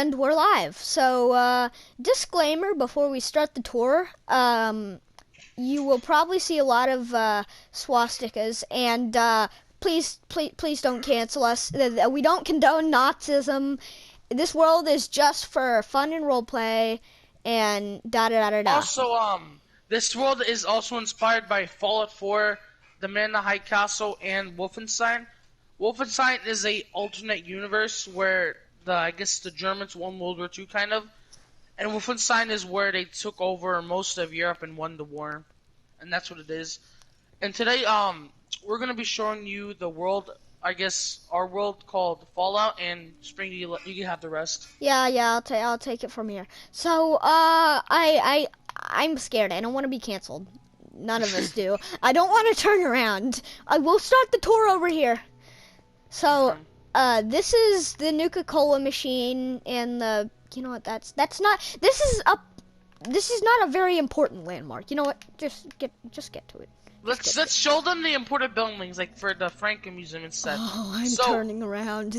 And we're live. So, disclaimer before we start the tour. You will probably see a lot of swastikas, and please don't cancel us. We don't condone Nazism. This world is just for fun and roleplay, and da da da da da. Also, this world is also inspired by Fallout 4, The Man in the High Castle, and Wolfenstein. Wolfenstein is a alternate universe where I guess the Germans won World War II, kind of, and Wolfenstein is where they took over most of Europe and won the war, and that's what it is. And today, we're gonna be showing you the world. I guess our world called Fallout, and Spring, you can have the rest. Yeah, I'll take it from here. So, I'm scared. I don't want to be canceled. None of us do. I don't want to turn around. I will start the tour over here. So, this is the Nuka-Cola machine, and you know what? This is not a very important landmark. You know what? Just get to it. Let's show them the important buildings, like for the Franken Museum instead. Oh, I'm turning around.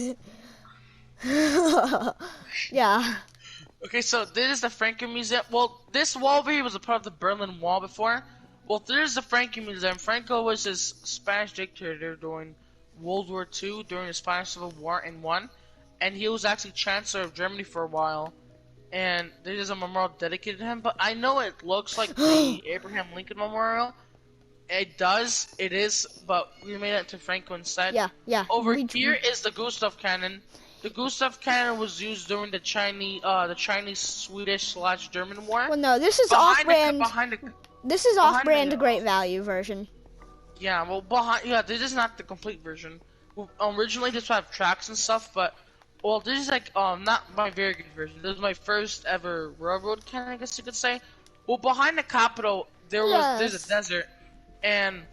Yeah. Okay, so this is the Franken Museum. Well, this wall over here was a part of the Berlin Wall before. Well, there's the Franken Museum. Franco was this Spanish dictator during World War II, during the Spanish Civil War, and won. And he was actually Chancellor of Germany for a while. And there's a memorial dedicated to him. But I know it looks like the Abraham Lincoln Memorial. It does, it is, but we made it to Franco instead. Yeah. Over here is the Gustav cannon. The Gustav cannon was used during the Chinese-Swedish/German War. Well, no, this is off-brand. This is off-brand, Great Value version. Yeah, well, this is not the complete version. Well, originally, this would have tracks and stuff, but this is like not my very good version. This is my first ever railroad cannon, I guess you could say. Well, behind the Capitol, there's a desert. And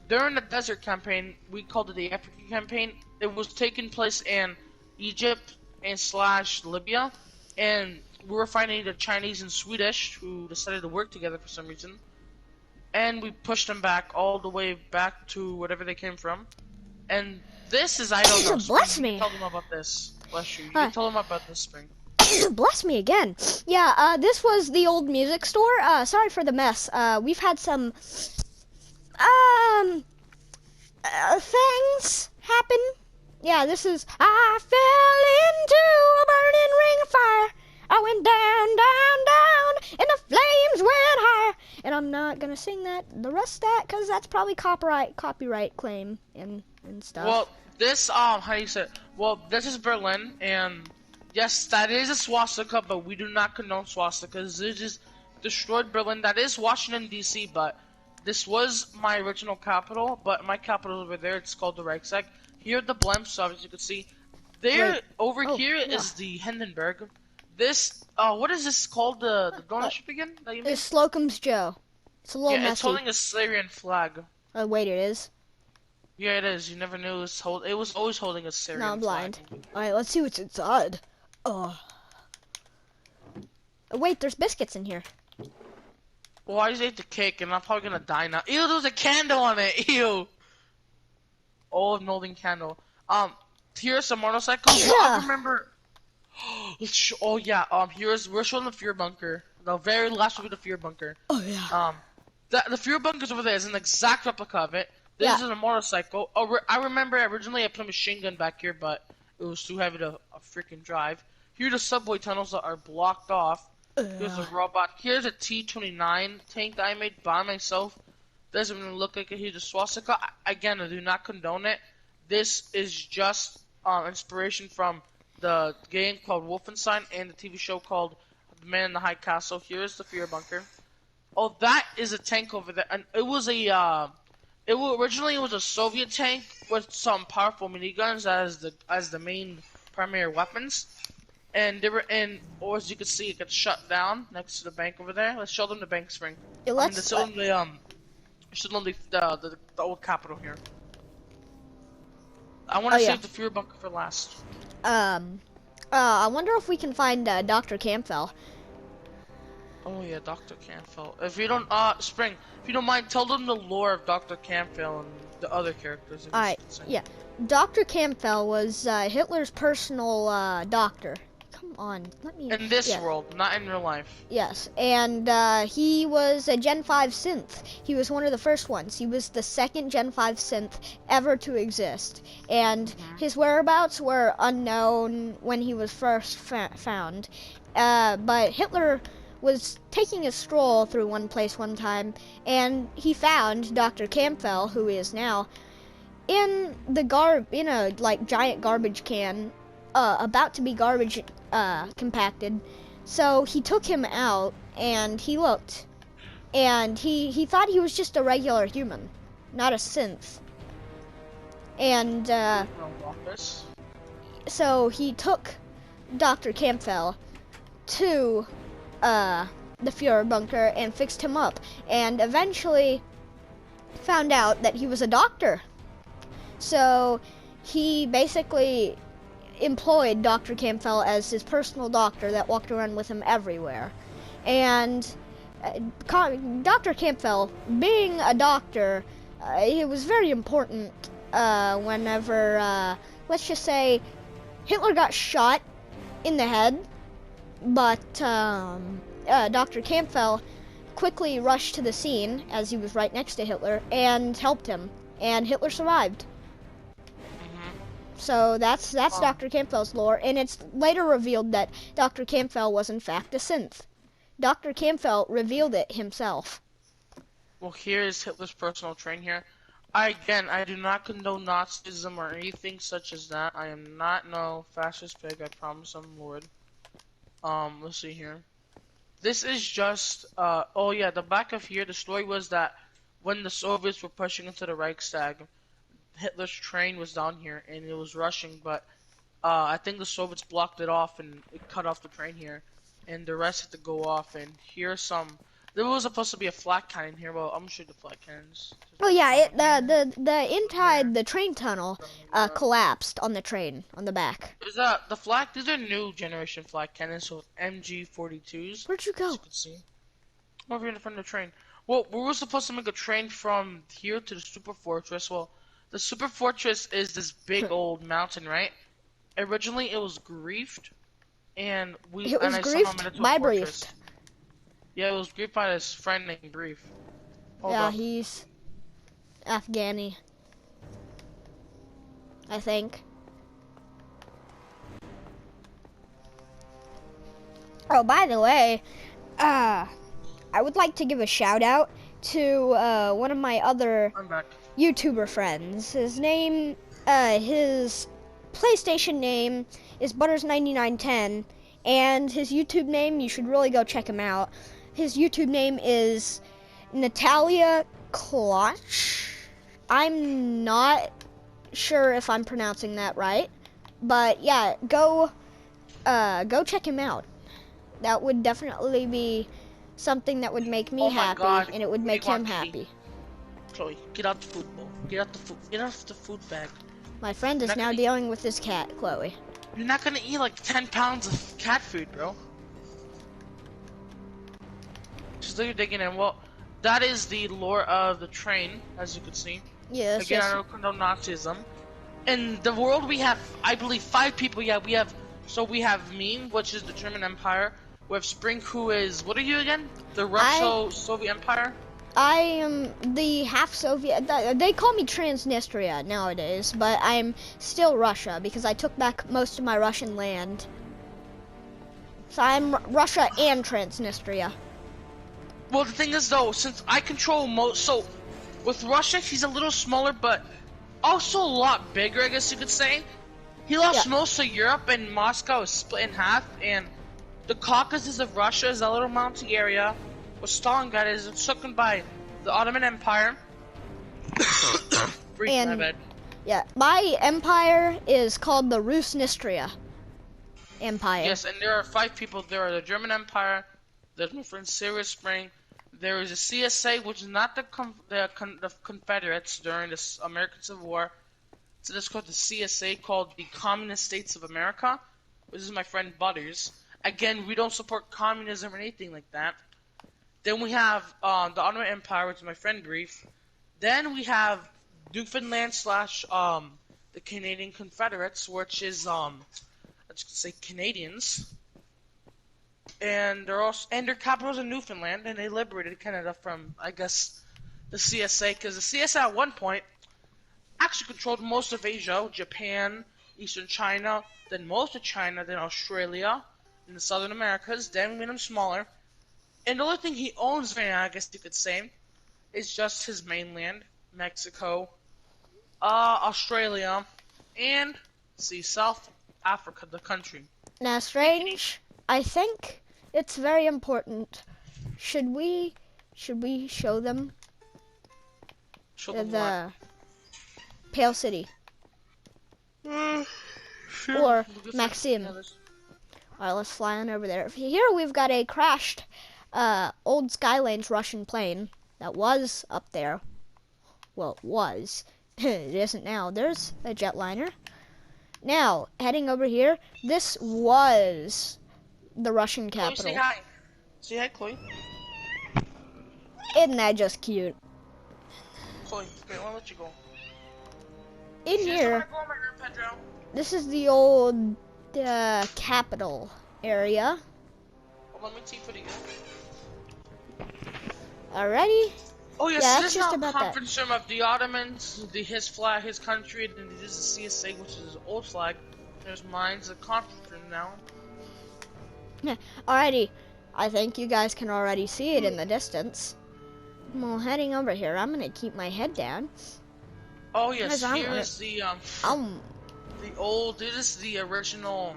during the desert campaign, we called it the African campaign. It was taking place in Egypt and / Libya, and we were fighting the Chinese and Swedish who decided to work together for some reason. And we pushed them back all the way back to wherever they came from. And this is, I don't know. Bless me. Tell them about this. Bless you. You can tell them about this, Spring. Bless me again. Yeah, this was the old music store. Sorry for the mess. We've had some things happen. Yeah, this is I fell into a burning ring of fire. I went down, and the flames went higher. And I'm not gonna sing the rest of that, because that's probably copyright claim and stuff. Well, this how do you say it? Well, this is Berlin, and yes, that is a swastika, but we do not condone swastikas. It just destroyed Berlin. That is Washington D.C., but this was my original capital, but my capital over there, it's called the Reichstag. Here are the blimps, as you can see. Here is the Hindenburg. This, what is this called, the donut ship again? It's Slocum's Joe. It's a little messy. It's holding a Syrian flag. Oh, wait, it is? Yeah, it is. You never knew it was always holding a Syrian flag. No, I'm blind. Alright, let's see what's inside. Oh, wait, there's biscuits in here. Well, I just ate the cake, and I'm probably gonna die now. Ew, there's a candle on it. Ew. Old molding candle. Here's some motorcycles. Yeah. I remember. Oh yeah. We're showing the fear bunker. The very last will be the fear bunker. Oh yeah. The fear bunker's over there is an exact replica of it. This is a motorcycle. I remember originally I put a machine gun back here, but it was too heavy to freaking drive. Here are the subway tunnels that are blocked off. Here's a robot. Here's a T-29 tank that I made by myself. Doesn't even look like it. Here's a swastika. Again, I do not condone it. This is just inspiration from the game called Wolfenstein and the TV show called The Man in the High Castle. Here's the fear bunker. Oh, that is a tank over there. And it was originally it was a Soviet tank with some powerful miniguns as the main primary weapons. And they were or as you can see, it got shut down next to the bank over there. Let's show them the bank, Spring. Yeah, let's show them the old capital here. I want to save the fear bunker for last. I wonder if we can find Dr. Campbell. Oh yeah, Dr. Campbell. If you don't, Spring, if you don't mind, tell them the lore of Dr. Campbell and the other characters. Alright, yeah. Dr. Campbell was Hitler's personal doctor. Come on, let me. In this Yeah. world, not in real life. Yes, and he was a Gen 5 synth. He was one of the first ones. He was the second Gen 5 synth ever to exist, and his whereabouts were unknown when he was first found. But Hitler was taking a stroll through one place one time, and he found Dr. Campbell, who is now in a like giant garbage can, about to be garbage compacted. So he took him out and he looked, and he thought he was just a regular human, not a synth. And so he took Dr. Campbell to the Fuhrer bunker and fixed him up, and eventually found out that he was a doctor. So he basically employed Dr. Campbell as his personal doctor that walked around with him everywhere. And Dr. Campbell, being a doctor, it was very important whenever, let's just say, Hitler got shot in the head, but Dr. Campbell quickly rushed to the scene, as he was right next to Hitler, and helped him, and Hitler survived. So that's Dr. Campbell's lore, and it's later revealed that Dr. Campbell was in fact a synth. Dr. Campbell revealed it himself. Well, here is Hitler's personal train here. I do not condone Nazism or anything such as that. I am not no fascist pig, I promise I'm Lord. Let's see here. This is just, oh yeah, the back of here, the story was that when the Soviets were pushing into the Reichstag, Hitler's train was down here and it was rushing, but I think the Soviets blocked it off and it cut off the train here, and the rest had to go off. And here's some. There was supposed to be a flat cannon here. Well, I'm gonna show you the flat cannons. Oh yeah, the inside the train tunnel collapsed on the train on the back. Is the flat? These are new generation flat cannons, so MG42s. Where'd you go? As you can see, over here in front of the train. Well, we were supposed to make a train from here to the Super Fortress. Well, the Super Fortress is this big old mountain, right? Originally, it was griefed, and It was griefed by Brief. Yeah, it was griefed by this friend named Brief. Yeah, he's Afghani, I think. Oh, by the way, I would like to give a shout out to one of my other YouTuber friends. His name, his PlayStation name is Butters9910, and his YouTube name, you should really go check him out. His YouTube name is Natalia Klotch. I'm not sure if I'm pronouncing that right, but yeah, go check him out. That would definitely be something that would make me happy, and it would make him happy. Chloe, get out the food bowl. Get out the food bag. My friend is now dealing with his cat, Chloe. You're not gonna eat like 10 pounds of cat food, bro. Just look, you're digging in. Well, that is the lore of the train, as you can see. Yes. Again, I don't condone Nazism. In the world, we have, I believe, 5 people. Yeah, we have me, which is the German Empire. We have Spring, who is, what are you again? The Russo-Soviet Empire? I am the half Soviet. They call me Transnistria nowadays, but I'm still Russia because I took back most of my Russian land. So I'm Russia and Transnistria. Well, the thing is, though, since I control most, so with Russia, he's a little smaller, but also a lot bigger, I guess you could say. He lost most of Europe, and Moscow is split in half, and the Caucasus of Russia is a little mountain area. What Stalingrad is, it's taken by the Ottoman Empire. My bad. Yeah, my empire is called the Rusnistria Empire. Yes, and there are 5 people. There are the German Empire. There's my friend Sarah Spring. There is a CSA, which is not the Confederates during the American Civil War. So this is called the CSA, called the Communist States of America. This is my friend Butters. Again, we don't support communism or anything like that. Then we have the Ottoman Empire, which is my friend Brief. Then we have Newfoundland / the Canadian Confederates, which is let's say Canadians, and their capital's in Newfoundland, and they liberated Canada from, I guess, the CSA, because the CSA at one point actually controlled most of Asia, Japan, Eastern China, then most of China, then Australia, and the Southern Americas, then made them smaller. And the only thing he owns right now, I guess you could say, is just his mainland, Mexico, Australia, and see South Africa, the country. Now, Strange, I think it's very important. Should we show them the Pale City? Sure. Or Maxim? Alright, let's fly on over there. Here we've got a crashed old Skylines Russian plane that was up there. Well, it was. It isn't now. There's a jetliner. Now, heading over here, this was the Russian capital. Chloe, say hi. Say hi, Chloe. Isn't that just cute? Chloe, okay, I'll let you go. In here, this is the old capital area. Well, let me see for you. Alrighty. Oh yes, yeah, this is just a about conference room of the Ottomans, his flag, his country, and it is the CSA, which is his old flag. There's mine's a conference room now. Yeah. Alrighty. I think you guys can already see it in the distance. Well, heading over here, I'm gonna keep my head down. Oh yes, here is the old. This is the original.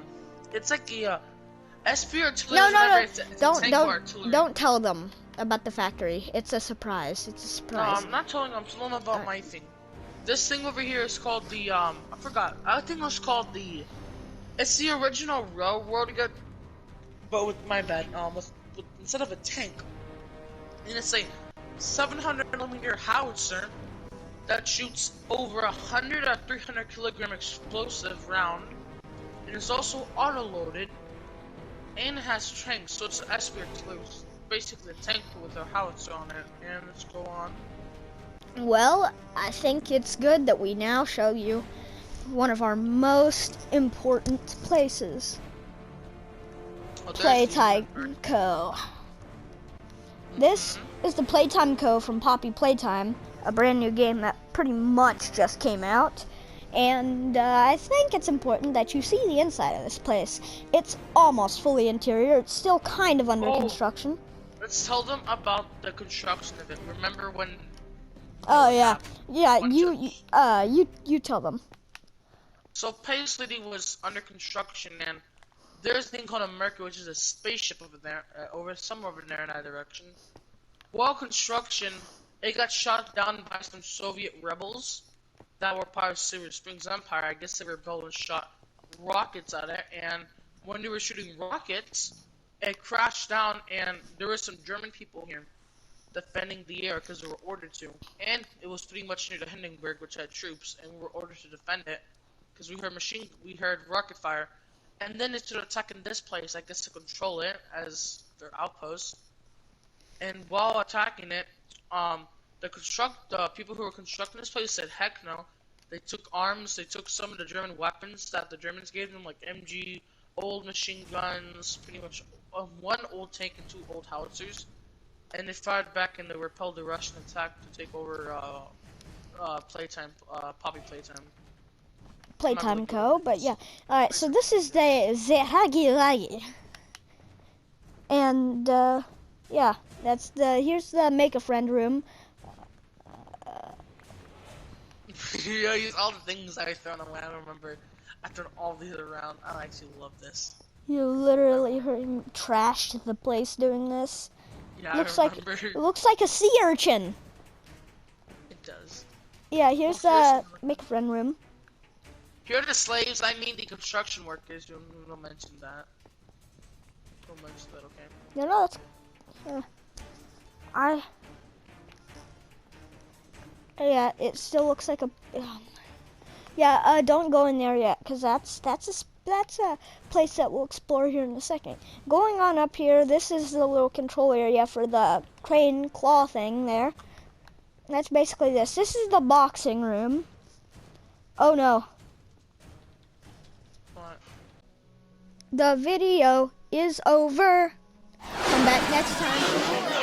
It's like the SP artillery. No. Don't tell them about the factory. It's a surprise. It's a surprise. No, I'm not telling them. I'm telling them about my thing. This thing over here is called the I forgot. I think it was called the. It's the original railroad, but with my bad. With instead of a tank, and it's a 700mm howitzer that shoots over 100 or 300 kilogram explosive round, and it's also auto-loaded, and it has tanks, so it's an SP artillery, basically a tank with a howitzer on it. And let's go on. Well, I think it's good that we now show you one of our most important places. Playtime Co. This is the Playtime Co. from Poppy Playtime, a brand new game that pretty much just came out. And I think it's important that you see the inside of this place. It's almost fully interior. It's still kind of under construction. Let's tell them about the construction of it. Remember when? Oh yeah, you tell them. So Pale City was under construction, and there's a thing called a Mercury, which is a spaceship over there, somewhere over there in that direction. While construction, it got shot down by some Soviet rebels that were part of Silver Springs Empire. I guess they rebelled and shot rockets at it, and when they were shooting rockets, it crashed down, and there were some German people here defending the air because they were ordered to. And it was pretty much near the Hindenburg, which had troops, and we were ordered to defend it because we heard rocket fire. And then they started attacking this place, I guess, to control it as their outpost. And while attacking it, the people who were constructing this place said, heck no. They took arms, they took some of the German weapons that the Germans gave them, like MG, old machine guns, pretty much one old tank and 2 old howitzers. And they fired back and they repelled the Russian attack to take over Poppy Playtime. Playtime Co. But yeah, alright. So this is the Hagi Lagi, and yeah, here's the make a friend room. Yeah, all the things I found away. I remember. I turned all these around. I actually love this. You literally trashed the place doing this. Yeah, it looks like a sea urchin. It does. Yeah, here's the make a friend room. Here are the slaves. I mean the construction workers. Don't mention that. Don't mention that, okay? No, that's. Yeah, it still looks like a. Yeah, don't go in there yet, cause that's a place that we'll explore here in a second. Going on up here, this is the little control area for the crane claw thing there. That's basically this. This is the boxing room. Oh no. What? The video is over. Come back next time.